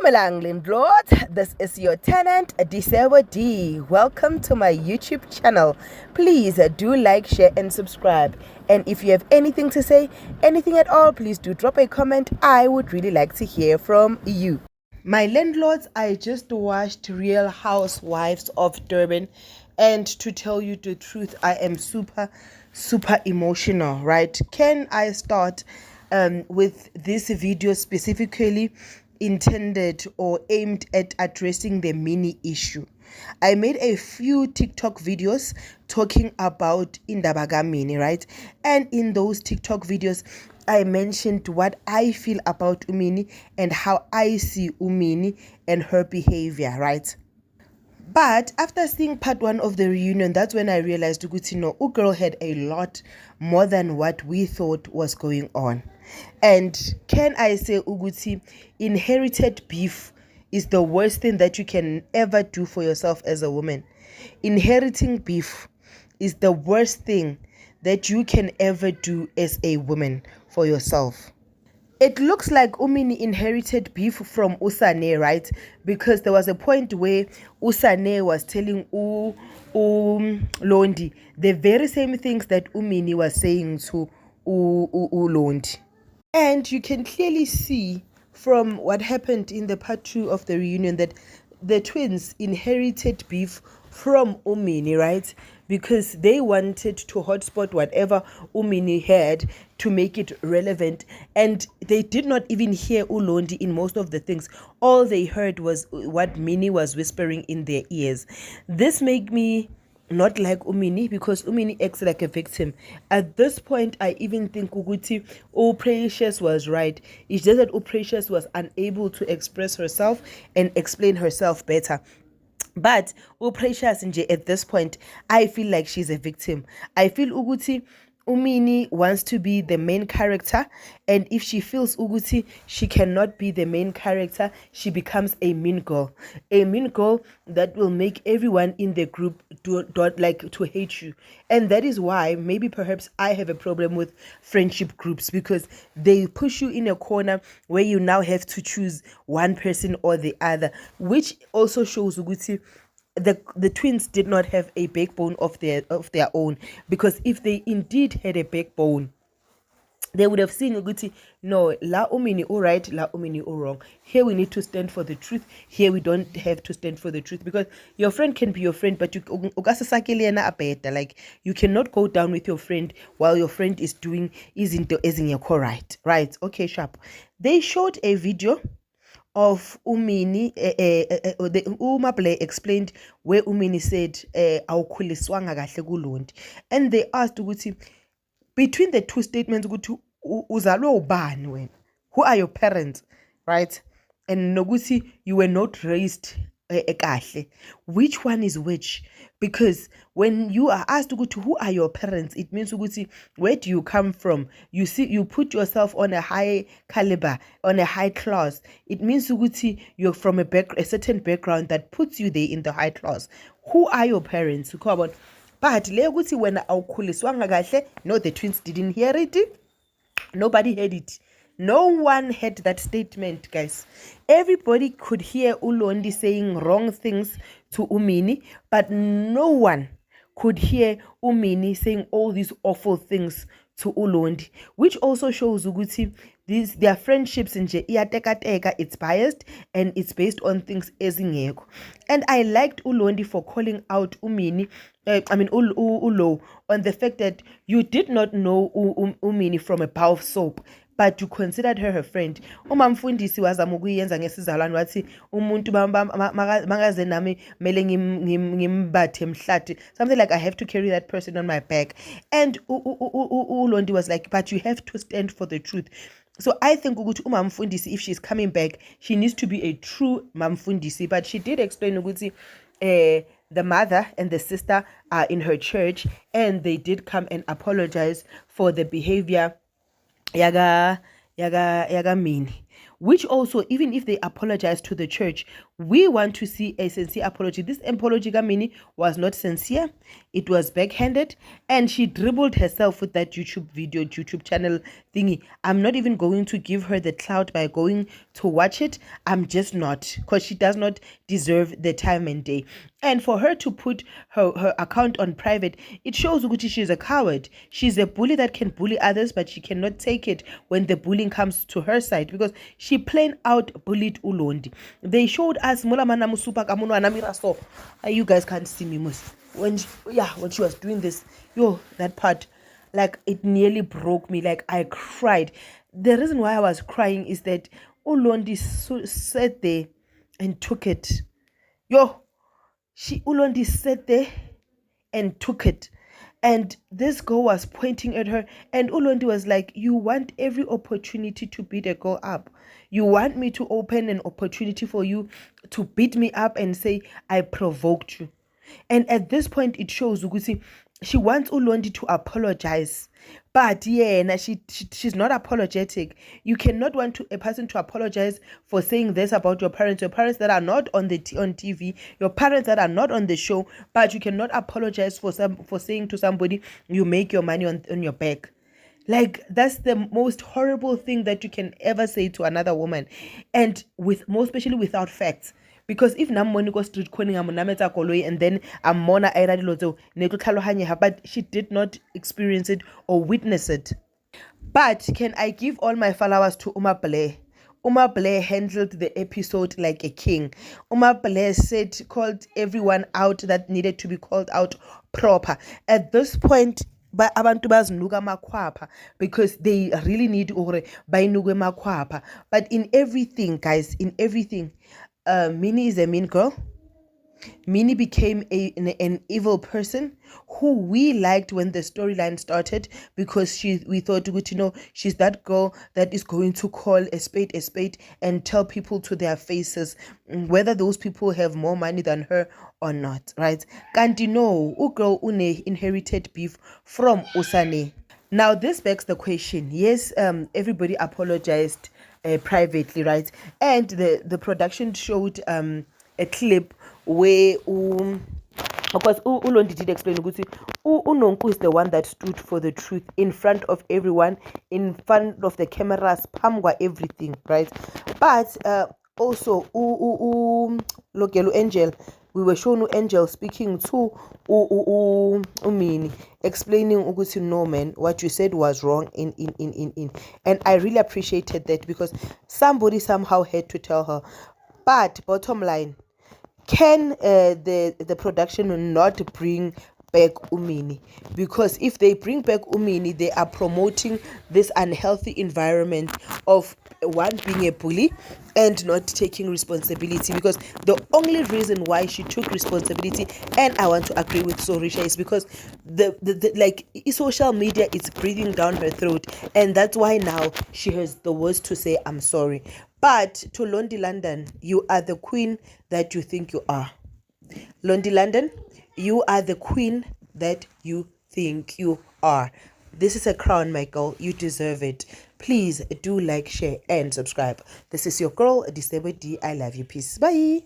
Dumelang landlords, this is your tenant Disebo D. Welcome to my YouTube channel. Please do like, share and subscribe. And if you have anything to say, anything at all, please do drop a comment. I would really like to hear from you. My landlords, I just watched Real Housewives of Durban, and to tell you the truth, I am super emotional, right? Can I start with this video specifically intended or aimed at addressing the mini issue? I made a few TikTok videos talking about Indaba kaMinnie, right? And in those TikTok videos, I mentioned what I feel about uMinnie and how I see uMinnie and her behavior, right? But after seeing part one of the reunion, that's when I realized girl had a lot more than what we thought was going on. And can I say Uguti, inherited beef is the worst thing that you can ever do for yourself as a woman. Inheriting beef is the worst thing that you can ever do as a woman for yourself. It looks like uMinnie inherited beef from Usane, right? Because there was a point where Usane was telling Londi the very same things that uMinnie was saying to Londi. And you can clearly see from what happened in the part 2 of the reunion that the twins inherited beef from uMinnie, right? Because they wanted to hotspot whatever uMinnie had to make it relevant, and they did not even hear uLondi in most of the things. All they heard was what Minnie was whispering in their ears. This made me not like uMinnie, because uMinnie acts like a victim. At this point, I even think Uguti Precious was right. It's just that Precious was unable to express herself and explain herself better. But Precious at this point, I feel like she's a victim. I feel Uguti uMinnie wants to be the main character, and if she feels Uguti she cannot be the main character, she becomes a mean girl that will make everyone in the group to hate you. And that is why maybe perhaps I have a problem with friendship groups, because they push you in a corner where you now have to choose one person or the other, which also shows Uguti the twins did not have a backbone of their own. Because if they indeed had a backbone, they would have seen Uguti, no, la uMinnie all right, la uMinnie all wrong. Here we need to stand for the truth. Here we don't have to stand for the truth, because your friend can be your friend, but like you cannot go down with your friend while your friend is doing isn't right. Okay, sharp. They showed a video of uMinnie, uMaple explained where uMinnie said awukhuliswanga kahle kuLondi, and they asked ukuthi between the two statements ukuthi uzalwe ubani wena, who are your parents, right? And nokuthi you were not raised kahle, which one is which? Because when you are asked ukuthi who are your parents, it means ukuthi where do you come from. You see, you put yourself on a high caliber, on a high class. It means ukuthi you're from a certain background that puts you there in the high class. Who are your parents? But le ukuthi wena awukhuliswanga kahle, no, the twins didn't hear it. Nobody heard it. No one heard that statement, guys. Everybody could hear uLondi saying wrong things to uMinnie, but no one could hear uMinnie saying all these awful things to uLondi, which also shows Uguti their friendships nje iyatekateka, it's biased and it's based on things ezingekho. And I liked uLondi for calling out uMinnie, Ulo, on the fact that you did not know uMinnie from a bar of soap, but you considered her friend. Umamfundisi wazama ukuyenza ngesizalwane wathi umuntu makaze nami mele ngimbathe emhlathi, something like I have to carry that person on my back. And uLondi was like, but you have to stand for the truth. So I think ukuthi umamfundisi, if she's coming back, she needs to be a true mamfundisi. But she did explain ukuthi the mother and the sister are in her church, and they did come and apologize for the behavior yaga Minnie. Which also, even if they apologize to the church, we want to see a sincere apology. This apology kaMinnie was not sincere. It was backhanded, and she dribbled herself with that YouTube channel thingy. I'm not even going to give her the clout by going to watch it. I'm just not, because she does not deserve the time and day. And for her to put her account on private, it shows Uguchi she's a coward. She's a bully that can bully others, but she cannot take it when the bullying comes to her side, because she plain out bullied Ulondi. They showed us Mulamana Musupa Kamuno Anamira, so you guys can't see me when she was doing this, that part, like, it nearly broke me. Like, I cried. The reason why I was crying is that Ulondi sat there and took it. Ulondi sat there and took it. And this girl was pointing at her, and Ulondi was like, you want every opportunity to beat a girl up. You want me to open an opportunity for you to beat me up and say I provoked you. And at this point, it shows Ugusi, she wants Ulondi to apologize. But she's not apologetic. You cannot want a person to apologize for saying this about your parents that are not on TV, your parents that are not on the show, but you cannot apologize for saying to somebody you make your money on your back. Like, that's the most horrible thing that you can ever say to another woman, and most especially without facts. Because if Namoni go street corning and then Amona but she did not experience it or witness it. But can I give all my followers to Uma Blair? Uma Blair handled the episode like a king. Uma Blair called everyone out that needed to be called out proper. At this point, abantu bazinuka makwapa, because they really need ore bayinuke makwapa. But in everything, guys, in everything, Minnie is a mean girl. Minnie became an evil person who we liked when the storyline started, because we thought, she's that girl that is going to call a spade and tell people to their faces whether those people have more money than her or not, right? Kanti no, girl une inherited beef from Usane. Now this begs the question. Yes, everybody apologized privately, right? And the production showed a clip where of course Ulondi did explain ukuthi Unonku is the one that stood for the truth in front of everyone, in front of the cameras, pamwa everything, right? But also Logelu Angel, we were shown Angel speaking to Umini, explaining ukuthi no man, what you said was wrong in and I really appreciated that, because somebody somehow had to tell her. But bottom line, can the production not bring back Umini? Because if they bring back Umini, they are promoting this unhealthy environment of one being a bully and not taking responsibility. Because the only reason why she took responsibility, and I want to agree with Sorisha, is because the social media is breathing down her throat, and that's why now she has the words to say I'm sorry. But to Londi London, you are the queen that you think you are. Londi London, you are the queen that you think you are. This is a crown, my girl. You deserve it. Please do like, share, and subscribe. This is your girl, Disable D. I love you. Peace. Bye.